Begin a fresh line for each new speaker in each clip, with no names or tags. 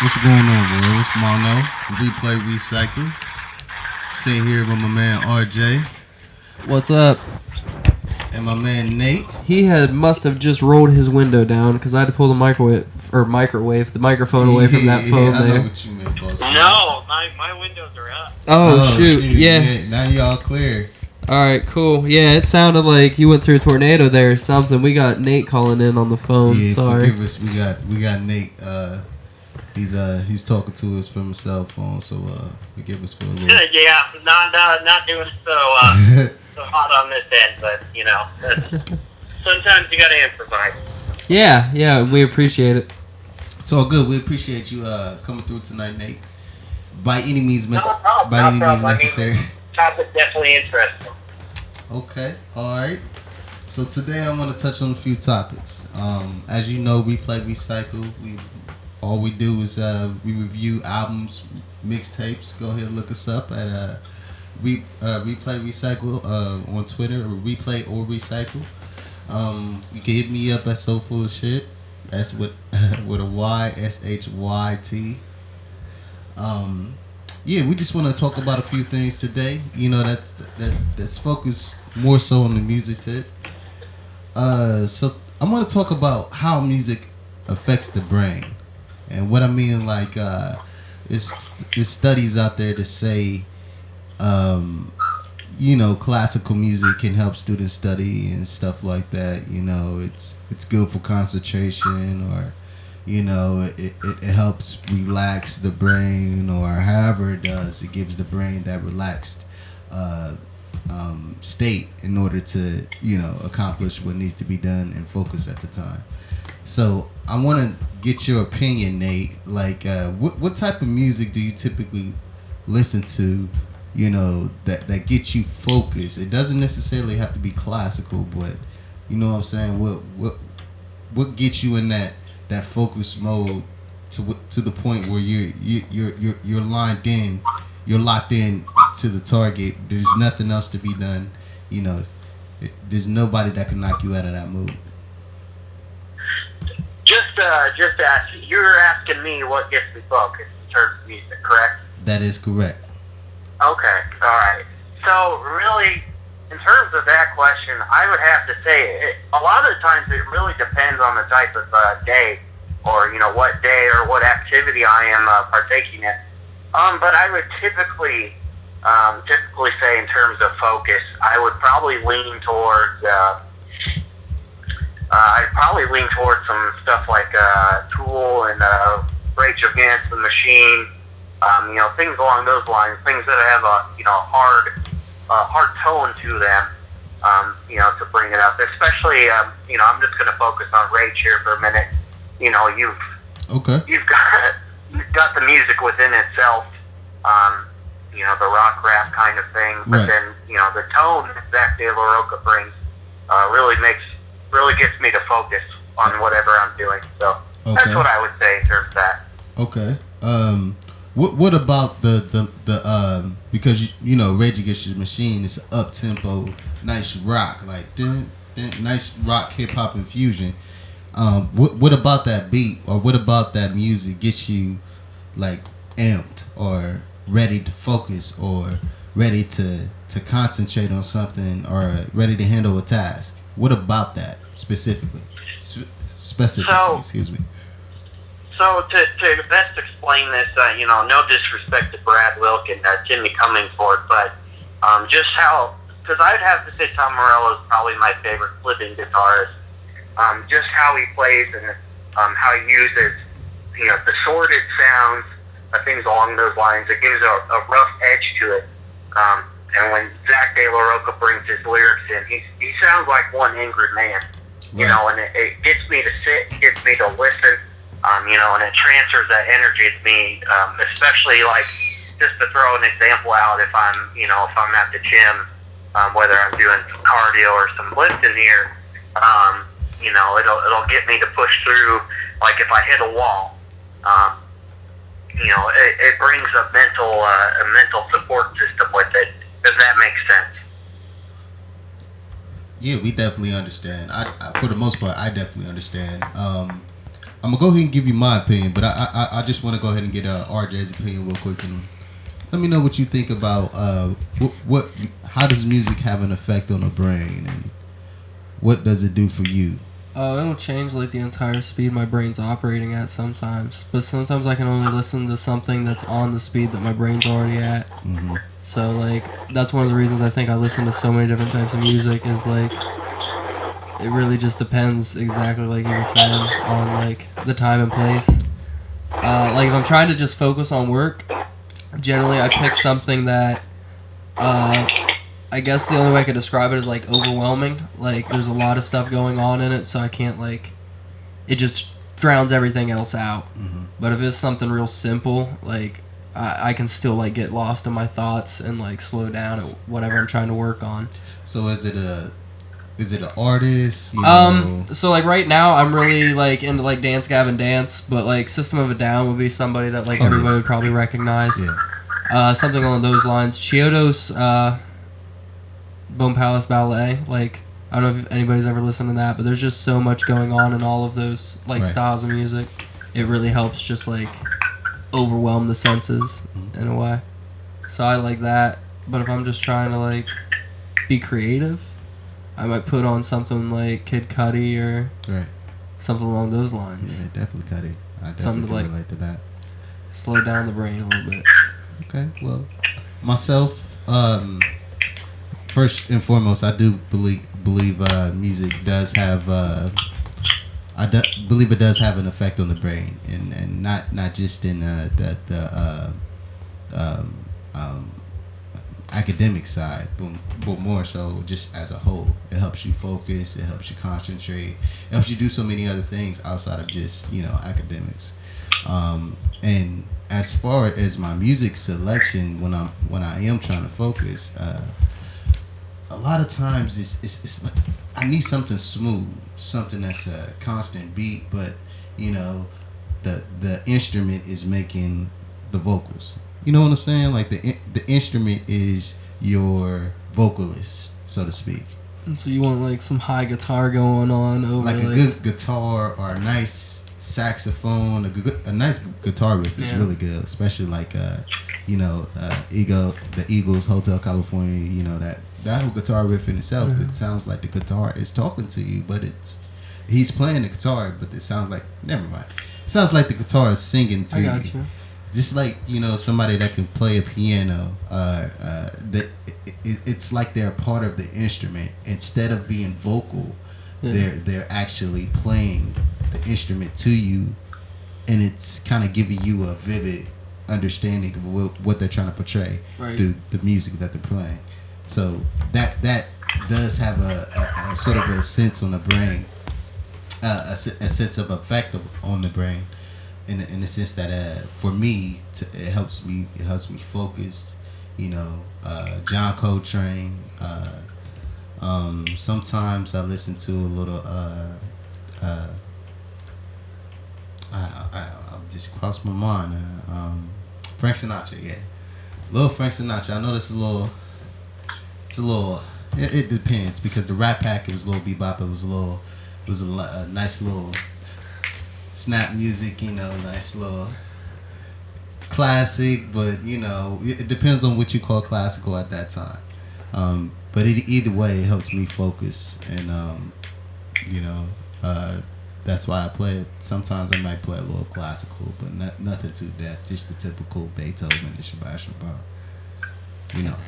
What's going on, boy? What's Mono? Replay, recycle. Sitting here with my man RJ
What's up?
and my man Nate.
He must have just rolled his window down because I had to pull the microwave, the microphone away from that phone
I
there.
know what you meant, boss.
No, my windows are up.
Oh, shoot. Yeah.
Now y'all clear.
All right, cool. Yeah, it sounded like you went through a tornado there or something. We got Nate calling in on the phone.
Yeah,
Sorry.
forgive us. We got Nate. He's talking to us from his cell phone, so forgive us for a little.
Yeah, not doing so so hot on this end, but sometimes you gotta improvise.
Yeah, we appreciate it.
It's all good. We appreciate you coming through tonight, Nate. By any means,
No problem.
necessary.
I mean, topic definitely interesting.
Okay, all right. So today I want to touch on a few topics. As you know, we play recycle. All we do is we review albums, mixtapes. Go ahead and look us up at Replay Recycle on Twitter, or Replay or Recycle. You can hit me up at So Full of Shit. That's with a Y, SHYT. Yeah, we just want to talk about a few things today. That's focused more so on the music tip. So I'm going to talk about how music affects the brain. And what I mean, there's studies out there to say, classical music can help students study and stuff like that. It's good for concentration, or, it helps relax the brain, or however it does. It gives the brain that relaxed state in order to, accomplish what needs to be done and focus at the time. So I want to get your opinion, Nate. What type of music do you typically listen to, that gets you focused? It doesn't necessarily have to be classical, but you know what I'm saying? What gets you in that focus mode to the point where you're lined in, you're locked in to the target. There's nothing else to be done. There's nobody that can knock you out of that mood.
Just ask. You're asking me what gets me focused in terms of music, correct?
That is correct.
Okay, all right. So really, in terms of that question, I would have to say a lot of the times it really depends on the type of day, or what day or what activity I am partaking in. But I would typically say in terms of focus, I would probably lean towards. I'd probably lean towards some stuff like Tool and Rage Against the Machine, things along those lines, things that have a hard tone to them, to bring it up. Especially, I'm just going to focus on Rage here for a minute. You've got the music within itself, the rock rap kind of thing, but
right.
then the tone that Zach De La Rocha brings really gets me to focus on whatever I'm doing. So That's what I would say in terms of that.
Okay. What about the because Rage Against the Machine is up tempo, nice rock, nice rock hip hop infusion. What about that beat, or what about that music gets you amped or ready to focus, or ready to concentrate on something, or ready to handle a task? What about that specifically? Excuse me.
So to best explain this, no disrespect to Brad Wilk and Jimmy Cummingford, but just how, because I'd have to say Tom Morello is probably my favorite living guitarist. Just how he plays and how he uses, distorted sounds, things along those lines. It gives a rough edge to it. And when Zach De La Rocha brings his lyrics in, he sounds like one angry man,
right.
And it gets me to sit, gets me to listen, and it transfers that energy to me, especially just to throw an example out, if I'm at the gym, whether I'm doing some cardio or some lifting here, it'll get me to push through, if I hit a wall, it brings a mental support system with it. Does that make sense?
Yeah, we definitely understand. For the most part, I definitely understand. I'm gonna go ahead and give you my opinion, but I just want to go ahead and get RJ's opinion real quick, and let me know what you think about what how does music have an effect on the brain, and what does it do for you?
It'll change like the entire speed my brain's operating at sometimes, but sometimes I can only listen to something that's on the speed that my brain's already at.
Mm-hmm.
So like that's one of the reasons I think I listen to so many different types of music is like it really just depends exactly like you were saying on like the time and place. Like if I'm trying to just focus on work, generally I pick something that I guess the only way I could describe it is like overwhelming. Like there's a lot of stuff going on in it, so I can't like it just drowns everything else out.
Mm-hmm.
But if it's something real simple, like I can still like get lost in my thoughts and like slow down at whatever I'm trying to work on.
So is it an artist? You know?
So like right now I'm really like into like Dance Gavin Dance, but like System of a Down would be somebody that like everybody would probably recognize.
Yeah.
Something along those lines. Chiodos Bone Palace Ballet, like I don't know if anybody's ever listened to that, but there's just so much going on in all of those like styles of music. It really helps just like overwhelm the senses in a way. So I like that. But if I'm just trying to like be creative, I might put on something like Kid Cudi or something along those lines.
Yeah, definitely Cudi. I definitely
Something to,
can
like,
relate to that.
Slow down the brain a little bit.
Okay, well, myself, first and foremost, I do believe music does have. Believe it does have an effect on the brain, and not just in the academic side, but more so just as a whole. It helps you focus. It helps you concentrate. It helps you do so many other things outside of just academics. And as far as my music selection, when I am trying to focus, a lot of times it's like I need something smooth, something that's a constant beat, but the instrument is making the vocals. You know what I'm saying? Like the instrument is your vocalist, so to speak.
So you want like some high guitar going on over
like a good guitar or a nice saxophone, a nice guitar riff is really good, especially like the Eagles Hotel California. That whole guitar riff in itself, it sounds like the guitar is talking to you, but he's playing the guitar, but it sounds like never mind. It sounds like the guitar is singing to you. I got you. Just like somebody that can play a piano, it's like they're part of the instrument instead of being vocal. They're actually playing the instrument to you, and it's kind of giving you a vivid understanding of what they're trying to portray through the music that they're playing. So that does have a sort of a sense on the brain, a sense of effect on the brain, in the sense that for me it helps me focus. John Coltrane. Sometimes I listen to a little. I just crossed my mind. Frank Sinatra, little Frank Sinatra. I know that's a little. It's a little. It depends because the Rat Pack, it was a little bebop. It was a nice little snap music. Nice little classic, but it depends on what you call classical at that time. But either way, it helps me focus, and that's why I play it. Sometimes I might play a little classical, but nothing too depth. Just the typical Beethoven and Sebastian Bach.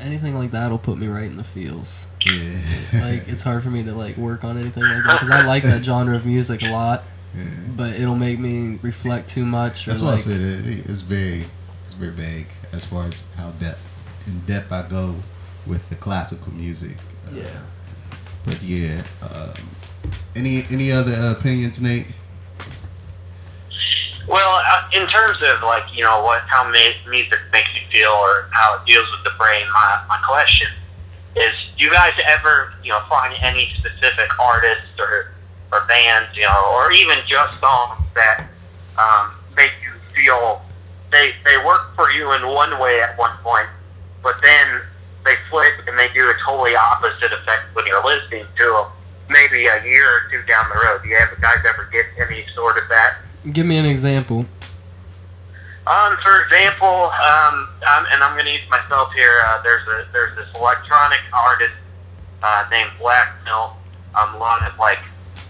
Anything like that'll put me right in the feels.
Yeah.
Like it's hard for me to like work on anything like that because I like that genre of music a lot. Yeah. But it'll make me reflect too much.
That's why I said it's very vague as far as how in depth I go with the classical music. But yeah. Any other opinions, Nate?
Well, in terms of how music makes you feel or how it deals with the brain, my question is: do you guys ever find any specific artists or bands, or even just songs that make you feel they work for you in one way at one point, but then they flip and they do a totally opposite effect when you're listening to them, maybe a year or two down the road? Do you guys ever get any sort of that?
Give me an example.
For example, and I'm going to use myself here. There's this electronic artist named Black Mill. A lot of like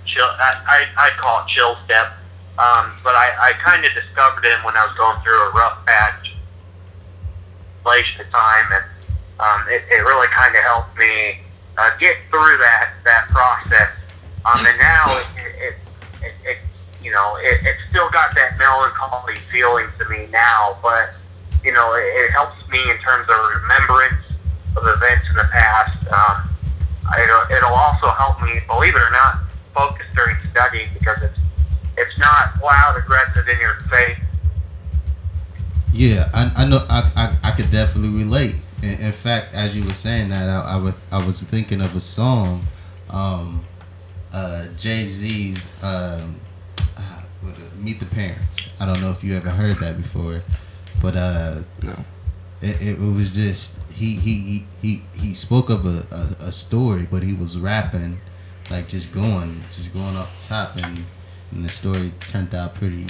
chill. I call it chill step. But I kind of discovered him when I was going through a rough patch at the time, and it really kind of helped me get through that process. And now it's still got that melancholy feeling to me now, but it helps me in terms of remembrance of events in the past. It'll also help me, believe it or not, focus during studying because it's not loud, aggressive, in your face.
Yeah, I know. I could definitely relate. In fact, as you were saying that, I was thinking of a song, Jay-Z's "Meet the Parents." I don't know if you ever heard that before, but
no.
It was just he spoke of a story, but he was rapping like just going off the top, and the story turned out pretty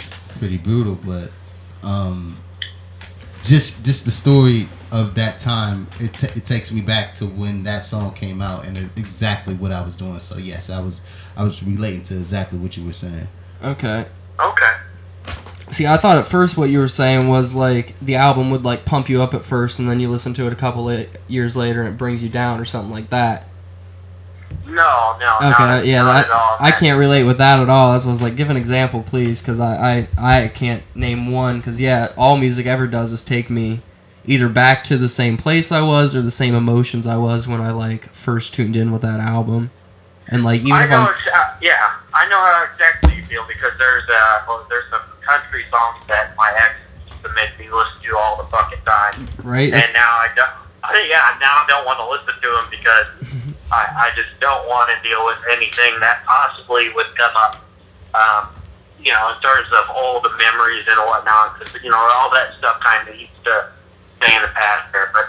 brutal, but just the story of that time, it takes me back to when that song came out and exactly what I was doing. So yes, I was relating to exactly what you were saying.
Okay. See, I thought at first what you were saying was like the album would like pump you up at first, and then you listen to it a couple of years later and it brings you down or something like that.
No.
Okay,
not at all.
I can't relate with that at all. That's what I was like, give an example, please, because I can't name one. Because all music ever does is take me either back to the same place I was or the same emotions I was when I like first tuned in with that album. And like even
I know how exactly you feel because there's some country songs that my ex used to make me listen to all the fucking time.
Right.
And now I don't. Now I don't want to listen to them because I just don't want to deal with anything that possibly would come up. In terms of all the memories and whatnot, because all that stuff kind of needs to stay in the past there. But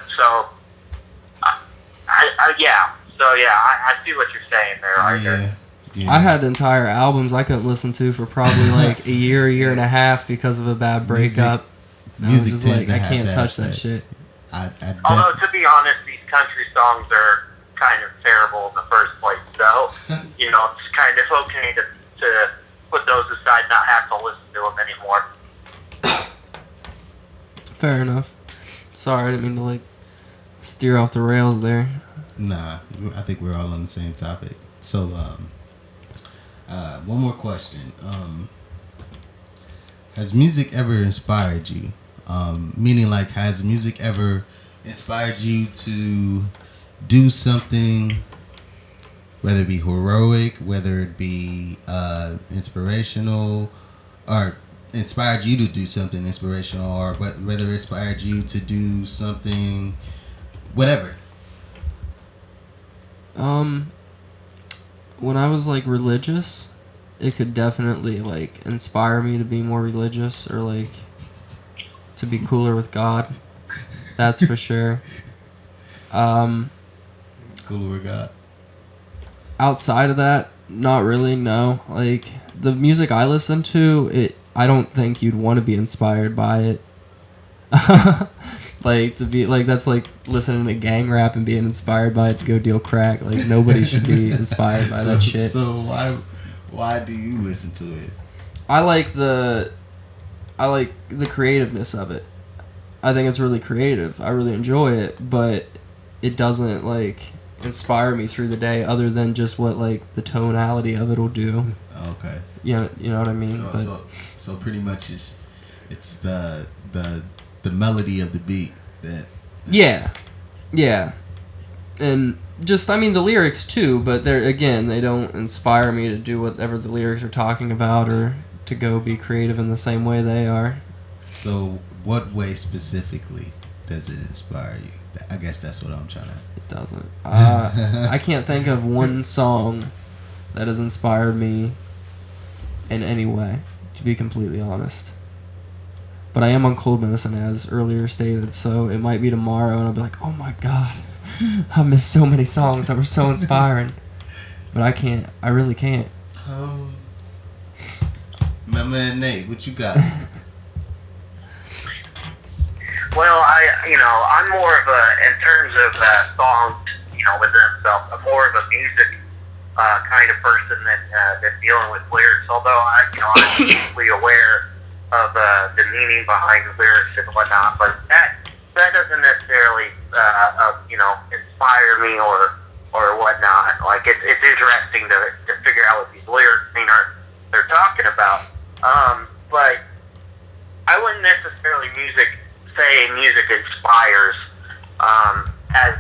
I see what you're saying there.
Yeah.
I had entire albums I couldn't listen to for probably like a year and a half because of a bad breakup.
Music
I was just
tends
like,
to
I
have
can't
that
touch that
effect.
shit.
Although, to be honest, these country songs are kind of terrible in the first place. So, it's kind of okay to put those aside, not have to listen to them anymore.
Fair enough. Sorry, I didn't mean to like steer off the rails there.
Nah, I think we're all on the same topic. So, one more question. Has music ever inspired you? Meaning, like, has music ever inspired you to do something, whether it be heroic, whether it be inspirational, or inspired you to do something inspirational, or whether it inspired you to do something, whatever?
When I was like religious, it could definitely like inspire me to be more religious or like to be cooler with God. That's for sure.
Cooler with God.
Outside of that, not really, no. Like the music I listen to, I don't think you'd want to be inspired by it. Like to be like that's like listening to gang rap and being inspired by it to go deal crack. Like nobody should be inspired by that shit.
So why do you listen to it?
I like the creativeness of it. I think it's really creative. I really enjoy it, but it doesn't like inspire me through the day other than just what like the tonality of it will do.
Okay.
You know what I mean?
So pretty much it's the melody of the beat that. Yeah. And just, I mean, the lyrics too, but they don't inspire me to do whatever the lyrics are talking about or to go be creative in the same way they are. So what way specifically does it inspire you? I guess that's what I'm trying to.
It doesn't. I can't think of one song that has inspired me in any way, to be completely honest. But I am on cold medicine, as earlier stated, so it might be tomorrow, and I'll be like, oh my god, I missed so many songs that were so inspiring. But I can't. I really can't.
My man Nate, what you got?
Well, I'm more of in terms of songs, within themselves, I'm more of a music kind of person than dealing with lyrics. Although I'm deeply aware of the meaning behind the lyrics and whatnot, but that doesn't necessarily, inspire me or whatnot. Like it's interesting to figure out what these lyrics mean or they're talking about. But I wouldn't necessarily say music inspires, as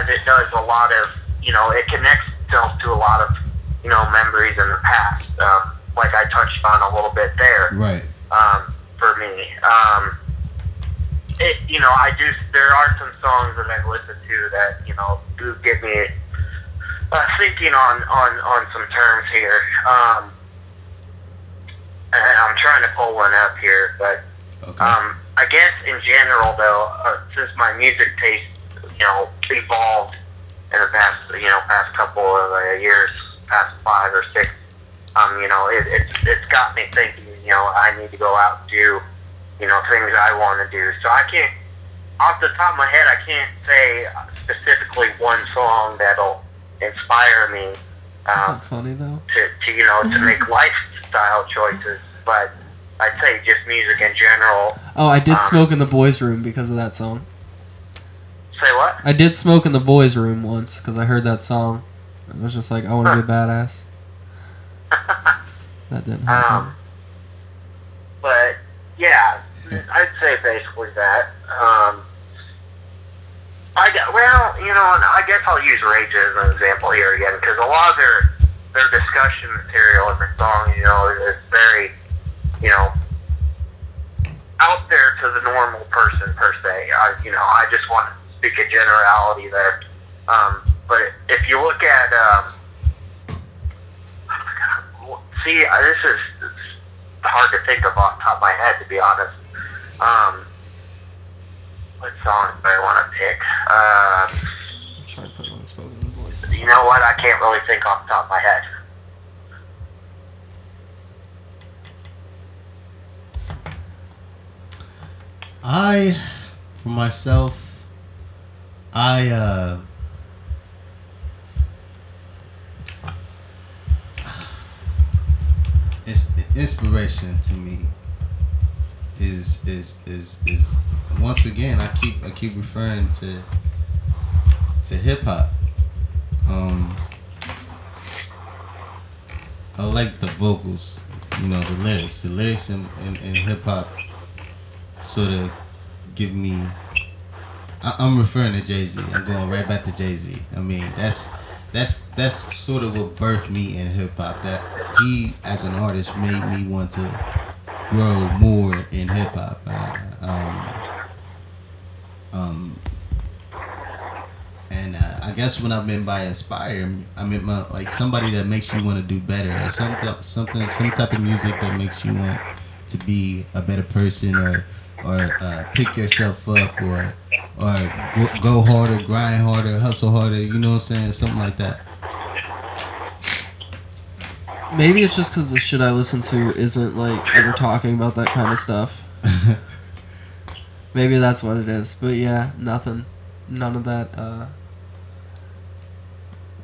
it does a lot of, it connects itself to a lot of, memories in the past, like I touched on a little bit there.
Right.
For me, there are some songs that I've listened to that, do get me thinking on some terms here. And I'm trying to pull one up here, but
okay.
I guess in general, though, since my music taste, evolved in the past couple of years, past 5 or 6, it's got me thinking, I need to go out and do, things I want to do. So I can't, off the top of my head, I can't say specifically one song that'll inspire me.
Isn't that funny though?
To make lifestyle choices, but I'd say just music in general.
Oh, I did smoke in the boys' room because of that song.
Say what?
I did smoke in the boys' room once because I heard that song. I was just like, I want to be a badass. That didn't happen.
But yeah, I'd say basically that. I guess I'll use Rage as an example here again because a lot of their discussion material in the song, is very, out there to the normal person per se. I just want to speak a generality there. But if you look at, this is hard to think of off the top of my head, to be honest. What song do I want to pick?
I'm trying to put on smoke in the boys' room.
You know what? I can't really think off the top of my head.
For myself, it's inspiration to me is once again I keep referring to hip hop. I like the vocals, the lyrics in hip hop sort of give me. I'm referring to Jay-Z. I'm going right back to Jay-Z. I mean, that's sort of what birthed me in hip hop. That he, as an artist, made me want to grow more in hip hop. And I guess when I meant by inspire, I meant like somebody that makes you want to do better, or some type of music that makes you want to be a better person, or pick yourself up, or go harder, grind harder, hustle harder. You know what I'm saying? Something like that.
Maybe it's just because the shit I listen to isn't like ever talking about that kind of stuff. Maybe that's what it is. But yeah, none of that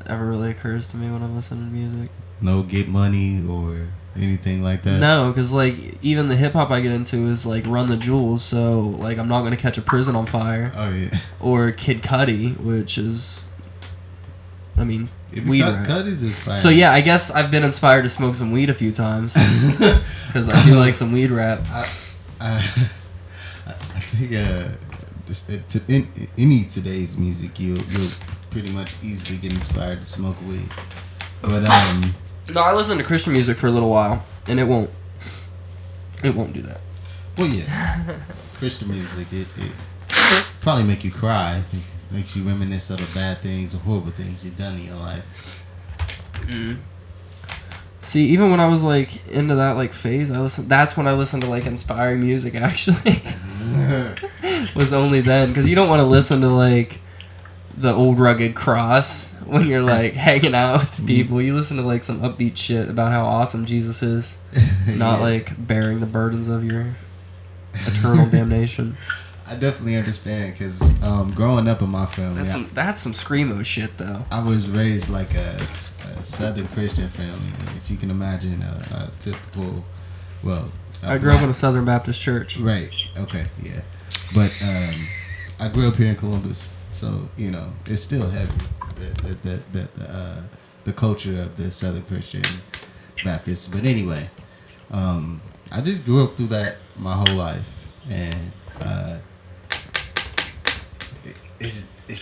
ever really occurs to me when I'm listening to music.
No get money or anything like that?
No, because like even the hip hop I get into is like Run the Jewels, so like I'm not gonna catch a prison on fire.
Oh yeah.
Or Kid Cudi, which is, I mean, weed rap.
Cudi's inspired.
So yeah, I guess I've been inspired to smoke some weed a few times because I do like some weed rap.
I think in any today's music you'll pretty much easily get inspired to smoke weed. But
no, I listened to Christian music for a little while, and it won't do that.
Well, yeah, Christian music it probably make you cry. It makes you reminisce of the bad things or horrible things you've done in your life.
Mm. See, even when I was like into that like phase, that's when I listened to like inspiring music. Actually, was only then, because you don't want to listen to like the old rugged cross when you're like hanging out with people. You listen to like some upbeat shit about how awesome Jesus is. not like bearing the burdens of your eternal damnation.
I definitely understand because growing up in my family,
That's some screamo shit though.
I was raised like a Southern Christian family. If you can imagine a typical,
I grew up in a Southern Baptist church.
Right. Okay. Yeah. But I grew up here in Columbus, so it's still heavy. The culture of the Southern Christian Baptist. But anyway, I just grew up through that my whole life, and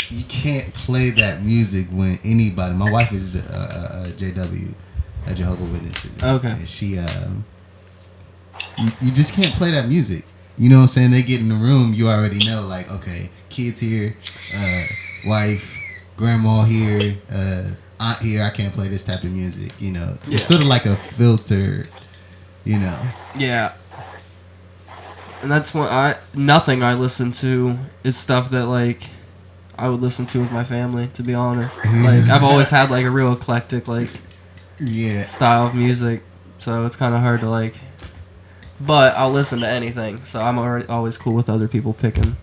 you can't play that music when anybody. My wife is a JW, a Jehovah's Witness.
Okay.
And she you just can't play that music. You know what I'm saying? They get in the room, you already know, like, okay, kids here, wife, grandma here, aunt here. I can't play this type of music. It's sort of like a filter.
Yeah. And that's what nothing I listen to is stuff that like I would listen to with my family, to be honest. Like I've always had like a real eclectic style of music, so it's kind of hard to like. But I'll listen to anything, so I'm always cool with other people picking.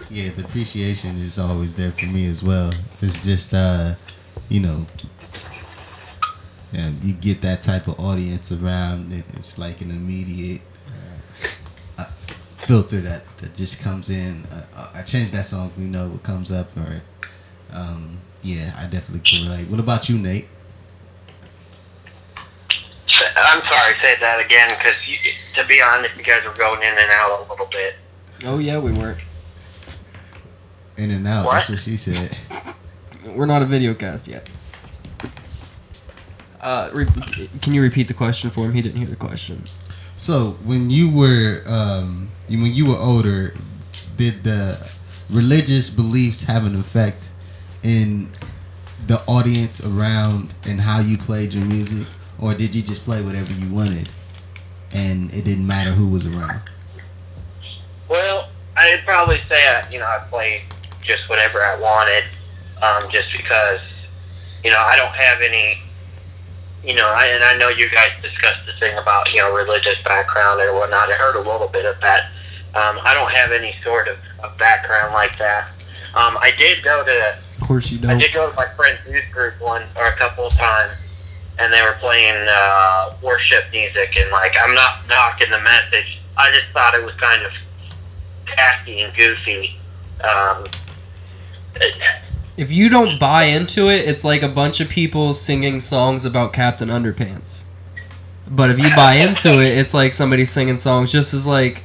Yeah, the appreciation is always there for me as well. It's just you get that type of audience around, and it's like an immediate filter that just comes in. I change that song, we know what comes up, or I definitely can relate. What about you, Nate?
I'm sorry, say that again, because to be honest, you guys were going in and out a little bit.
Oh yeah, we were.
In and out.
What?
That's what she said.
We're not a video cast yet. Can you repeat the question for him? He didn't hear the question.
So when you were older, did the religious beliefs have an effect in the audience around and how you played your music, or did you just play whatever you wanted and it didn't matter who was around?
Well, I'd probably say I played just whatever I wanted, just because I don't have any. And I know you guys discussed the thing about, religious background and whatnot. I heard a little bit of that. I don't have any sort of background like that. I did go to...
Of course you don't.
I did go to my friend's youth group a couple of times, and they were playing worship music, and, I'm not knocking the message. I just thought it was kind of tacky and goofy.
If you don't buy into it, it's like a bunch of people singing songs about Captain Underpants. But if you buy into it, it's like somebody singing songs just as like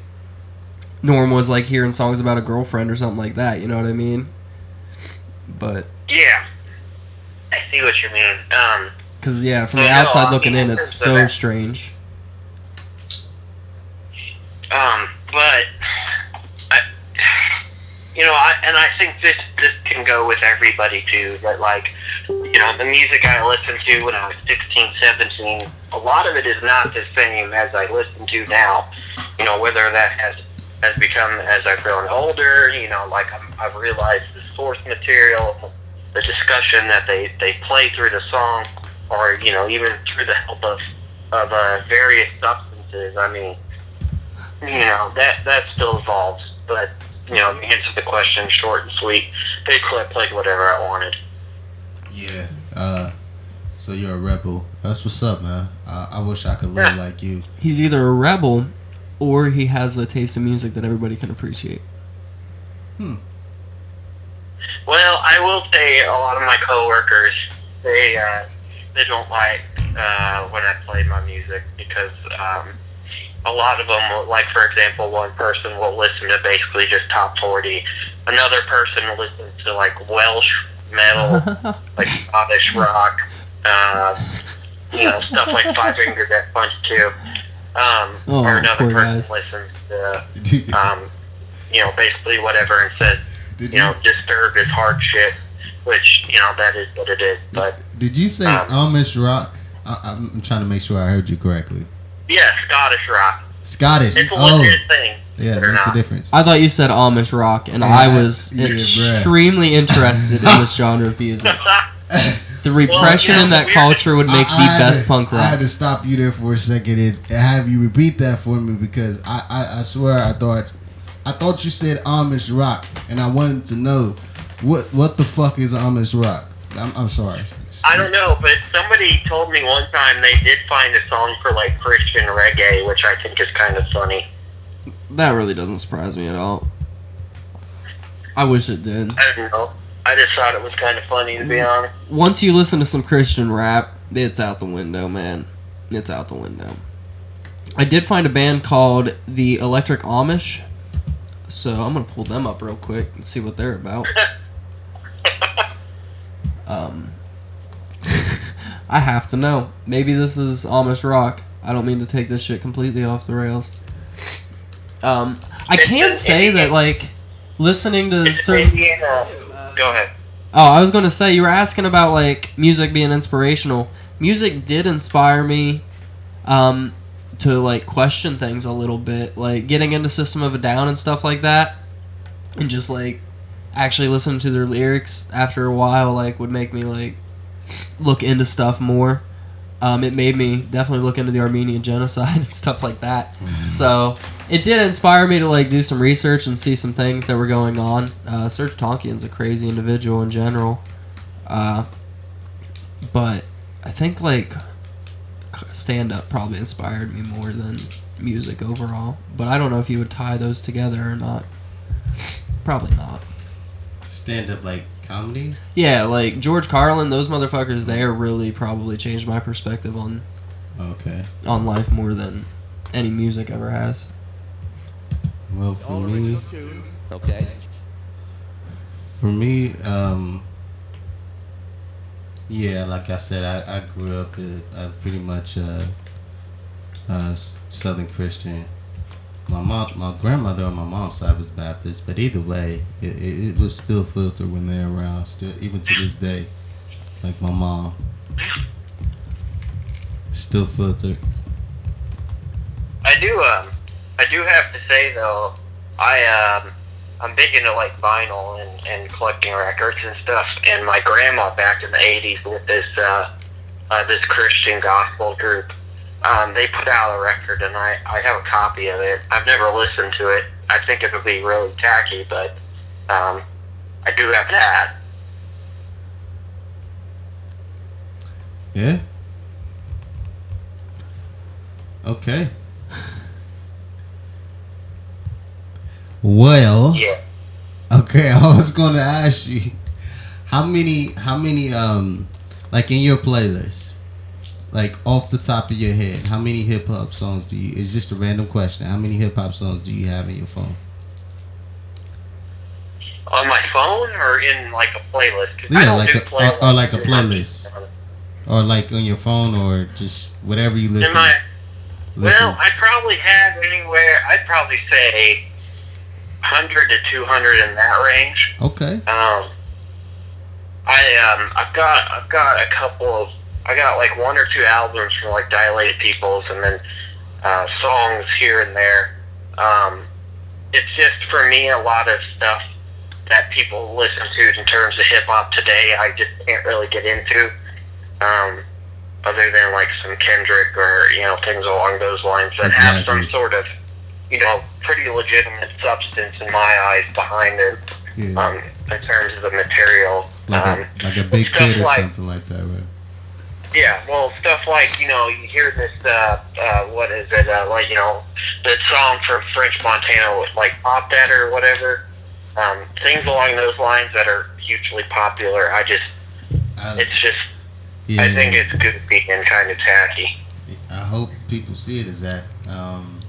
normal as like hearing songs about a girlfriend or something like that. You know what I mean? But
yeah, I see what you mean.
Because from the outside looking in, it's so strange.
But I think this can go with everybody too. That the music I listened to when I was 16, 17, a lot of it is not the same as I listen to now. Whether that has become as I've grown older. I've realized the source material, the discussion that they play through the song, or even through the help of various substances. I mean, that still evolves, but. To answer the question short and sweet, basically I played whatever I wanted.
Yeah. So you're a rebel. That's what's up, man. I wish I could live like you.
He's either a rebel, or he has a taste of music that everybody can appreciate.
Well, I will say a lot of my coworkers, they don't like when I play my music because a lot of them, like for example, one person will listen to basically just top 40. Another person will listen to like Welsh metal, like Scottish rock, stuff like Five Finger Death Punch 2. Or another person listens to, basically whatever and says, Disturbed is hard shit, which, that is what it is. But
did you say Amish rock? I'm trying to make sure I heard you correctly.
Yeah, Scottish rock.
Scottish.
It's a legit thing.
Yeah, that's the difference.
I thought you said Amish rock, and I was extremely interested in this genre of music. The repression in that culture would make the best punk rock.
I had to stop you there for a second and have you repeat that for me because I swear I thought you said Amish rock and I wanted to know what the fuck is Amish rock. I'm sorry.
I don't know, but somebody told me one time they did find a song for like Christian reggae, which I think is kind of funny.
That really doesn't surprise me at all. I wish it did.
I don't know. I just thought it was kind of funny, to be honest.
Once you listen to some Christian rap, it's out the window, man. It's out the window. I did find a band called the Electric Amish, so I'm going to pull them up real quick and see what they're about. I have to know. Maybe this is Amish rock. I don't mean to take this shit completely off the rails. I can say that, like, listening to certain...
Go ahead.
Oh, I was going to say, you were asking about, like, music being inspirational. Music did inspire me to, like, question things a little bit. Like, getting into System of a Down and stuff like that. And just, like, actually listening to their lyrics after a while, like, would make me, like, look into stuff more. It made me definitely look into the Armenian genocide and stuff like that. So it did inspire me to like do some research and see some things that were going on. Serge Tankian's a crazy individual in general, but I think like stand up probably inspired me more than music overall. But I don't know if you would tie those together or not. Probably not.
Stand up like comedy?
Yeah, like George Carlin, those motherfuckers there really probably changed my perspective on life more than any music ever has.
Well, for me, yeah, like I said, I grew up pretty much Southern Christian. My grandmother on my mom's side was Baptist, but either way, it was still filtered when they're around. Still, even to this day, like my mom, still filtered.
I do have to say though, I'm big into like vinyl and collecting records and stuff. And my grandma back in the '80s with this Christian gospel group. They put out a record, and I have a copy of it. I've never listened to it. I think it would be really tacky, but I do have that.
Yeah. Okay. Well.
Yeah.
Okay, I was gonna ask you how many like in your playlist. Like off the top of your head, how many hip hop songs do you? It's just a random question. How many hip hop songs do you have in your phone?
On my phone or in like a playlist?
Yeah, like or like a playlist, or like on your phone, or just whatever you listen.
Well, I probably have anywhere. I'd probably say 100 to 200 in that range.
Okay.
I've got a couple of. I got like one or two albums from like Dilated Peoples, and then songs here and there. It's just for me a lot of stuff that people listen to in terms of hip hop today. I just can't really get into, other than like some Kendrick or things along those lines that have some sort of pretty legitimate substance in my eyes behind it.
Yeah.
In terms of the material,
like a Big Kid or something like that, right?
Yeah, well, stuff like, you hear this, what is it, like, that song from French Montana with, like, Pop That or whatever, things along those lines that are hugely popular. I think it's goofy and kind of tacky.
I hope people see it as that,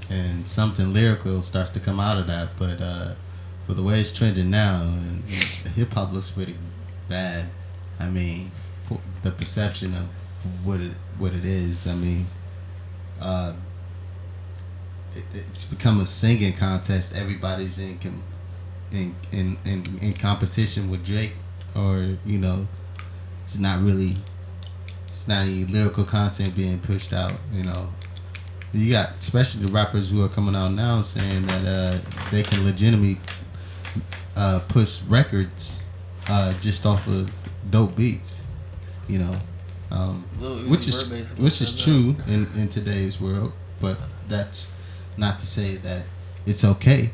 and something lyrical starts to come out of that, but for the way it's trending now, and hip-hop looks pretty bad. I mean, the perception of what it is. I mean, it's become a singing contest. Everybody's in competition with Drake, or it's not any lyrical content being pushed out. You got especially the rappers who are coming out now saying that they can legitimately push records just off of dope beats. you know, which is true in today's world. But that's not to say that it's okay.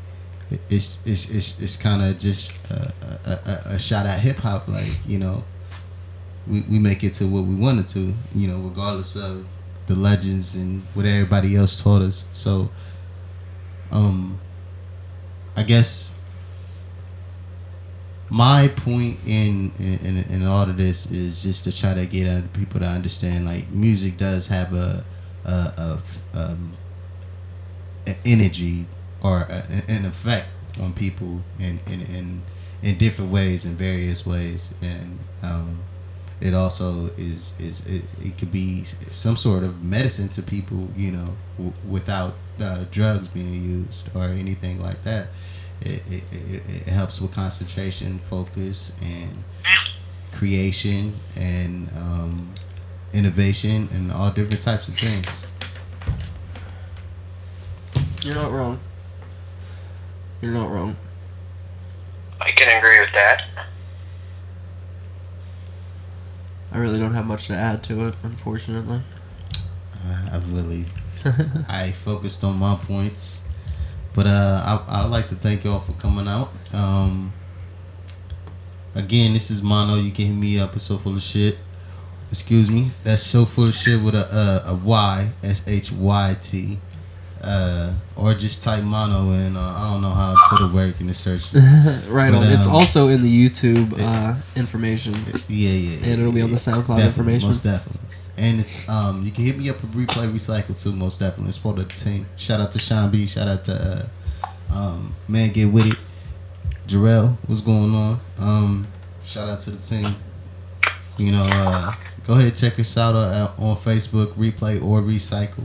It's kind of just a shot at hip hop, like, you know, we make it to what we wanted to, you know, regardless of the legends and what everybody else taught us. So, I guess my point in all of this is just to try to get other people to understand, like, music does have an energy or an effect on people in different ways, in various ways, and it also it could be some sort of medicine to people, you know, without drugs being used or anything like that. It helps with concentration, focus, and creation, and innovation, and all different types of things.
You're not wrong. You're not wrong.
I can agree with that.
I really don't have much to add to it, unfortunately.
I focused on my points, but I'd like to thank y'all for coming out. Again, this is Mono. You can hit me up. It's So Full of Shit. Excuse me. That's So Full of Shit with a Y, SHYT. Or just type Mono in. I don't know how it's for the work in the search.
Right, but, on. It's also in the YouTube information.
Yeah.
And it'll be on the SoundCloud information.
Most definitely. And it's you can hit me up at Replay Recycle too. Most definitely, it's part of the team. Shout out to Sean B. Shout out to Man Get With It. Jarrell, what's going on? Shout out to the team. You know, go ahead, check us out on Facebook, Replay or Recycle.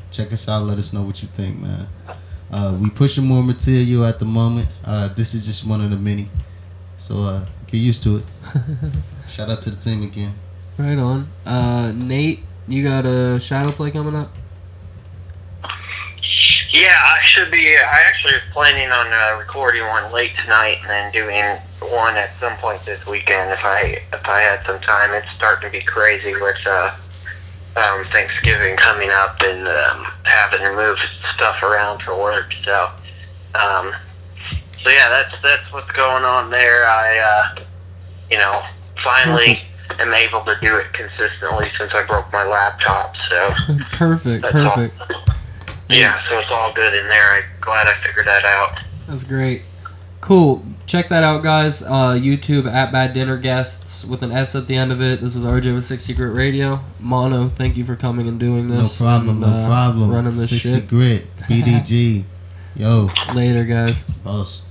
Check us out. Let us know what you think, man. We pushing more material at the moment. This is just one of the many. So get used to it. Shout out to the team again.
Right on. Nate, you got a shadow play coming up?
Yeah, I actually was planning on recording one late tonight and then doing one at some point this weekend if I had some time. It's starting to be crazy with Thanksgiving coming up and having to move stuff around for work. So yeah, that's what's going on there. I finally am able to do it consistently since I broke my laptop. So
perfect.
Yeah, so it's all good in there. I'm glad I figured that out.
That's great. Cool. Check that out, guys. YouTube at Bad Dinner Guests with an S at the end of it. This is RJ with 60 Grit Radio. Mono, thank you for coming and doing this.
No problem.
Running this
60
shit.
Grit, BDG. Yo.
Later, guys.
Boss.